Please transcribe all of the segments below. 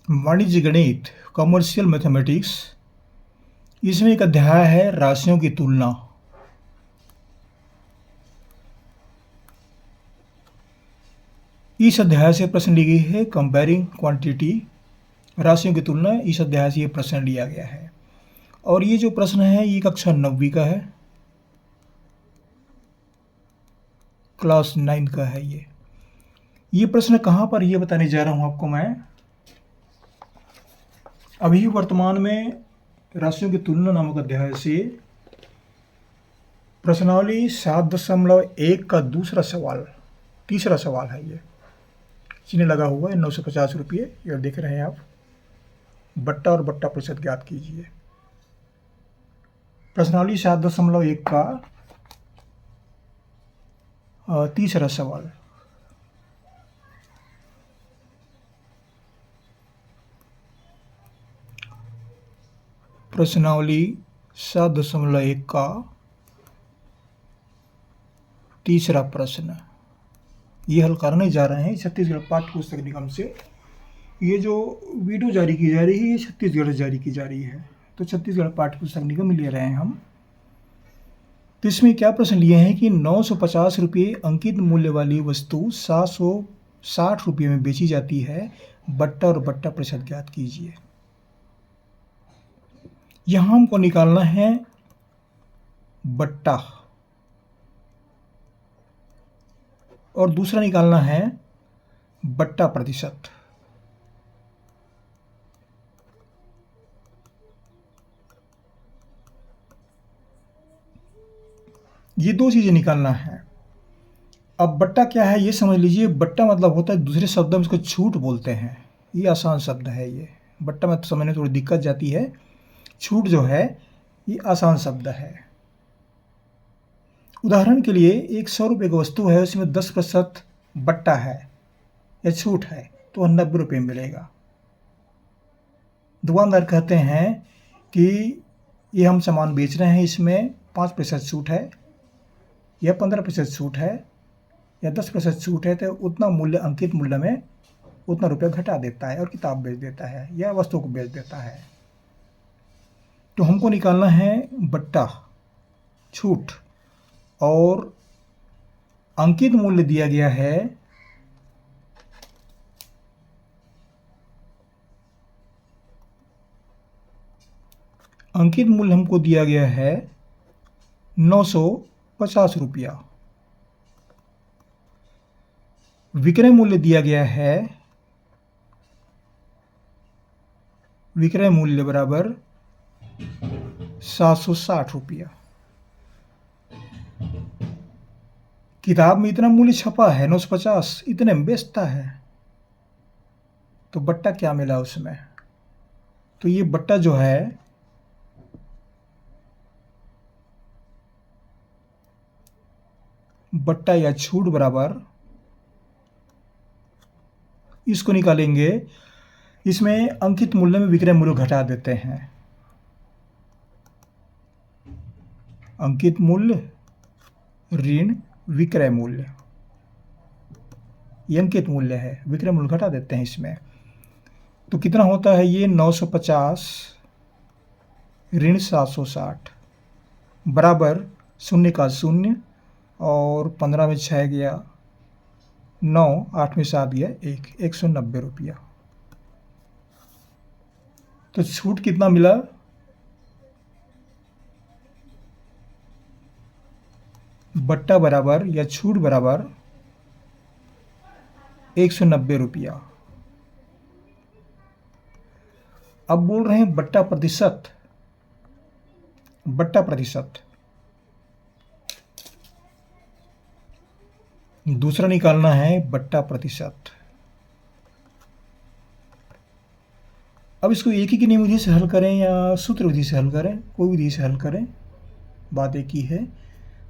वाणिज्य गणित commercial mathematics, इसमें एक अध्याय है राशियों की तुलना। इस अध्याय से प्रश्न ली गई है कंपेयरिंग क्वांटिटी, राशियों की तुलना। इस अध्याय से ये प्रश्न लिया गया है और ये जो प्रश्न है ये कक्षा 9वीं का है, क्लास 9 का है। ये प्रश्न कहाँ पर ये बताने जा रहा हूँ आपको मैं। अभी वर्तमान में राशियों की तुलना नामक अध्याय से प्रश्नावली 7.1 का दूसरा सवाल, तीसरा सवाल है। ये चिन्ह लगा हुआ है 950 रुपये, ये देख रहे हैं आप। बट्टा और बट्टा प्रतिशत ज्ञात कीजिए। प्रश्नावली 7.1 का तीसरा सवाल। प्रश्नावली 7.1 का तीसरा प्रश्न ये हल करने जा रहे हैं छत्तीसगढ़ पाठ्य पुस्तक निगम से। ये जो वीडियो जारी की जा रही है ये छत्तीसगढ़ से जारी की जा रही है, तो छत्तीसगढ़ पाठ्य पुस्तक निगम ले रहे हैं हम। तो इसमें क्या प्रश्न लिए हैं कि 950 रुपये अंकित मूल्य वाली वस्तु 760 रुपये में बेची जाती है, बट्टा और बट्टा प्रतिशत ज्ञात कीजिए। यहाँ हमको निकालना है बट्टा और दूसरा निकालना है बट्टा प्रतिशत। ये दो चीजें निकालना है। अब बट्टा क्या है ये समझ लीजिए। बट्टा मतलब होता है, दूसरे शब्दों में इसको छूट बोलते हैं। ये आसान शब्द है। ये बट्टा में तो समझने में थोड़ी दिक्कत जाती है, छूट जो है ये आसान शब्द है। उदाहरण के लिए एक 100 रुपये की वस्तु है, उसमें 10% बट्टा है या छूट है तो 90 रुपये मिलेगा। दुकानदार कहते हैं कि ये हम सामान बेच रहे हैं, इसमें 5% छूट है या 15% छूट है या 10% छूट है, तो उतना मूल्य अंकित मूल्य में उतना रुपया घटा देता है और किताब बेच देता है या वस्तु को बेच देता है। तो हमको निकालना है बट्टा, छूट, और अंकित मूल्य दिया गया है अंकित मूल्य हमको दिया गया है 950 रुपया। विक्रय मूल्य दिया गया है, विक्रय मूल्य बराबर 760 रुपया। किताब में इतना मूल्य छपा है 950, इतने में बेचता है, तो बट्टा क्या मिला उसमें। तो ये बट्टा जो है बट्टा या छूट बराबर, इसको निकालेंगे। इसमें अंकित मूल्य में विक्रय मूल्य घटा देते हैं। अंकित मूल्य ऋण विक्रय मूल्य, ये अंकित मूल्य है, विक्रय मूल्य घटा देते हैं इसमें। तो कितना होता है ये 950 ऋण 760 बराबर शून्य का शून्य और 15 में 6 गया 9, 8 में 7 गया 1, 190 रुपया। तो छूट कितना मिला, बट्टा बराबर या छूट बराबर 190 रुपया। अब बोल रहे हैं बट्टा प्रतिशत। बट्टा प्रतिशत दूसरा निकालना है बट्टा प्रतिशत। अब इसको एक ही की नियम विधि से हल करें या सूत्र विधि से हल करें, कोई विधि से हल करें, बात एक ही है।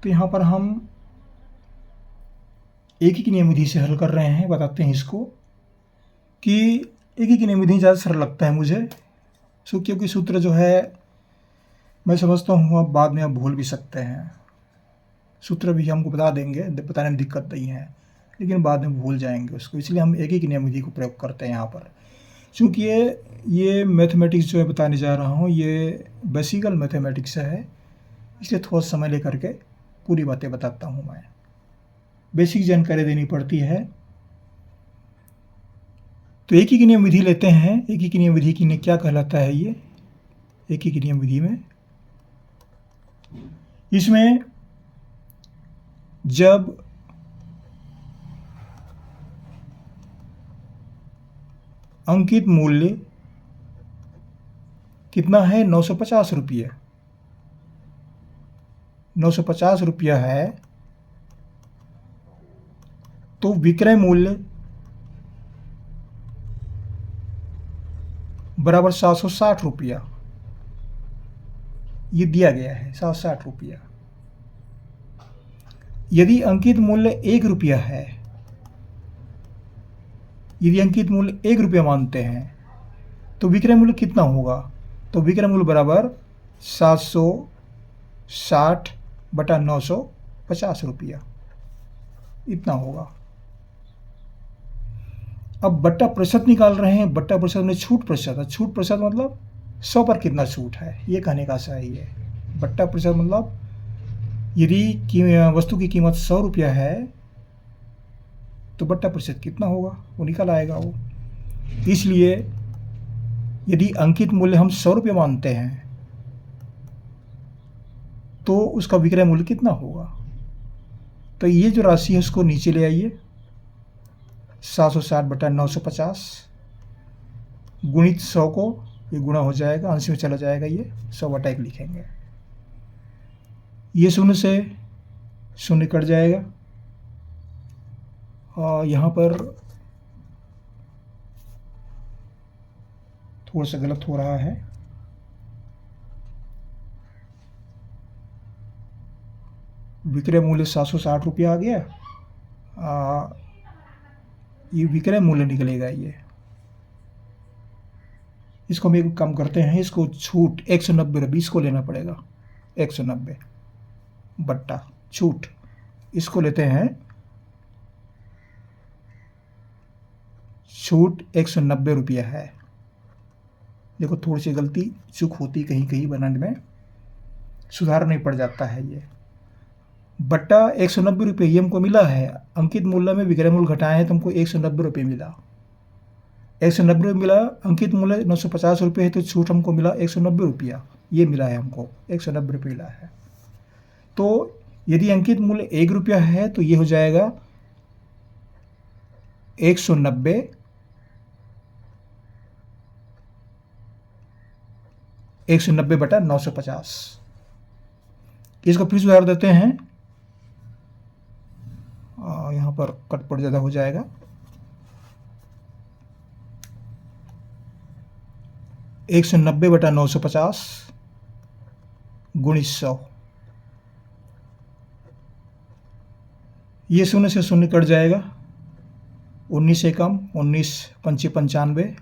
तो यहाँ पर हम एक ही की नियम विधि से हल कर रहे हैं। बताते हैं इसको कि एक ही की नियम विधि ज़्यादा सरल लगता है मुझे, क्योंकि सूत्र जो है मैं समझता हूँ आप बाद में आप भूल भी सकते हैं। सूत्र भी हमको बता देंगे, बताने में दिक्कत नहीं है, लेकिन बाद में भूल जाएंगे उसको, इसलिए हम एक ही की नियम विधि को प्रयोग करते हैं यहाँ पर। चूँकि ये मैथमेटिक्स जो है बताने जा रहा हूँ, ये बेसिकल मैथमेटिक्स है, इसलिए थोड़ा समय लेकर के पूरी बातें बताता हूँ मैं। बेसिक जानकारी देनी पड़ती है। तो एक ही की नियम विधि लेते हैं। एक ही की नियम विधि की क्या कहलाता है ये? एक ही की नियम विधि में इसमें जब अंकित मूल्य कितना है? 950 रुपये। 950 रुपया है, तो विक्रय मूल्य बराबर 760 रुपया, ये दिया गया है 760 रुपया। यदि अंकित मूल्य 1 रुपया है, यदि अंकित मूल्य 1 रुपया मानते हैं, तो विक्रय मूल्य कितना होगा? तो विक्रय मूल्य बराबर 760 बटा 950 रुपया, इतना होगा। अब बट्टा प्रतिशत निकाल रहे हैं। बट्टा प्रतिशत में छूट प्रतिशत है। छूट प्रतिशत मतलब 100 पर कितना छूट है, ये कहने का सही है। बट्टा प्रतिशत मतलब यदि वस्तु की कीमत 100 रुपया है, तो बट्टा प्रतिशत कितना होगा वो निकल आएगा वो। इसलिए यदि अंकित मूल्य हम 100 रुपये मानते हैं, तो उसका विक्रय मूल्य कितना होगा? तो ये जो राशि है उसको नीचे ले आइए। 760 बटा 950 गुणित 100 को, ये गुणा हो जाएगा, अंश में चला जाएगा, ये 100 बटा 1 लिखेंगे। ये शून्य से शून्य कट जाएगा, और यहाँ पर थोड़ा सा गलत हो रहा है। विक्रय मूल्य 760 रुपया आ गया। ये विक्रय मूल्य निकलेगा ये। इसको हम एक काम करते हैं, इसको छूट 190 रुपये इसको लेना पड़ेगा। 190 बट्टा छूट, इसको लेते हैं। छूट 190 रुपया है। देखो थोड़ी सी गलती चूक होती कहीं कहीं बनाने में, सुधार नहीं पड़ जाता है ये। बट्टा 190 रुपये ये हमको मिला है। अंकित मूल्य में विक्रय मूल्य घटाए हैं तो हमको 190 रुपये मिला। 190 रुपये मिला। अंकित मूल्य 950 रुपये है, तो छूट हमको मिला 190 रुपया, ये मिला है हमको, 190 रुपये मिला है। तो यदि अंकित मूल्य 1 रुपया है, तो ये हो जाएगा 190 बटा 950। इसको फिर सुधार देते हैं। यहाँ पर कटपट ज़्यादा हो जाएगा। 190 बटा 950 गुणित 100, ये शून्य से शून्य कट जाएगा। 19 से कम 19 पंचे 95,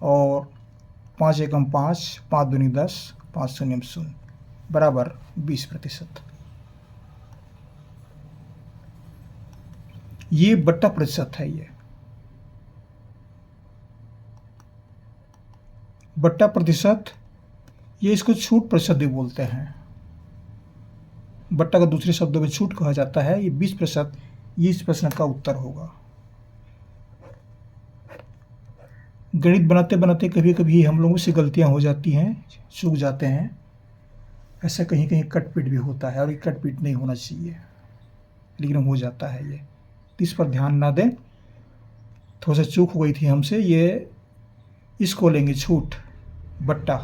और 5 एकम 5, 5 दूनी 10, 5 शून्य शून्य बराबर 20%। ये बट्टा प्रतिशत है। ये बट्टा प्रतिशत, ये इसको छूट प्रतिशत भी बोलते हैं। बट्टा का दूसरे शब्दों में छूट कहा जाता है। ये 20%, ये इस प्रश्न का उत्तर होगा। गणित बनाते बनाते कभी कभी हम लोगों से गलतियां हो जाती हैं, चूक जाते हैं। ऐसा कहीं कहीं कटपीट भी होता है, और ये कटपीट नहीं होना चाहिए, लेकिन हो जाता है ये। इस पर ध्यान ना दें। थोड़ा सा चूक हो गई थी हमसे। ये इसको लेंगे छूट बट्टा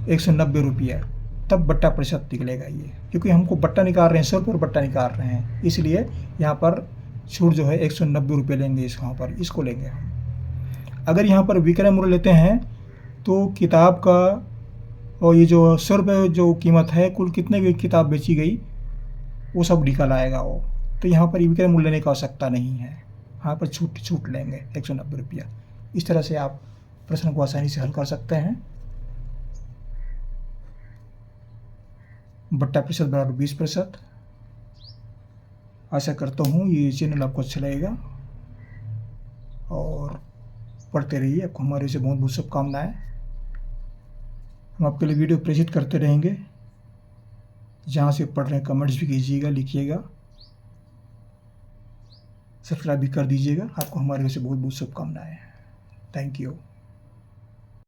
190 रुपया, तब बट्टा प्रतिशत निकलेगा ये, क्योंकि हमको बट्टा निकाल रहे हैं, 100 पर बट्टा निकाल रहे हैं, इसलिए यहाँ पर छूट जो है 190 रुपये लेंगे। यहाँ पर इसको लेंगे हम। अगर यहाँ पर विक्रय मूल्य लेते हैं, तो किताब का, और ये जो 100 रुपये जो कीमत है, कुल कितने की किताब बेची गई वो सब निकल आएगा वो। तो यहाँ पर विक्रय मूल्य लेने की आवश्यकता नहीं है, यहाँ पर छूट लेंगे 190 रुपया। इस तरह से आप प्रश्न को आसानी से हल कर सकते हैं। बट्टा प्रतिशत बराबर 20%। आशा करता हूँ ये चैनल आपको अच्छा लगेगा, और पढ़ते रहिए। आपको हमारे से बहुत बहुत शुभकामनाएं। हम आपके लिए वीडियो प्रेषित करते रहेंगे। जहाँ से पढ़ रहे हैं कमेंट्स भी कीजिएगा, लिखिएगा, सब्सक्राइब भी कर दीजिएगा। आपको हमारे से बहुत बहुत शुभकामनाएं। Thank you.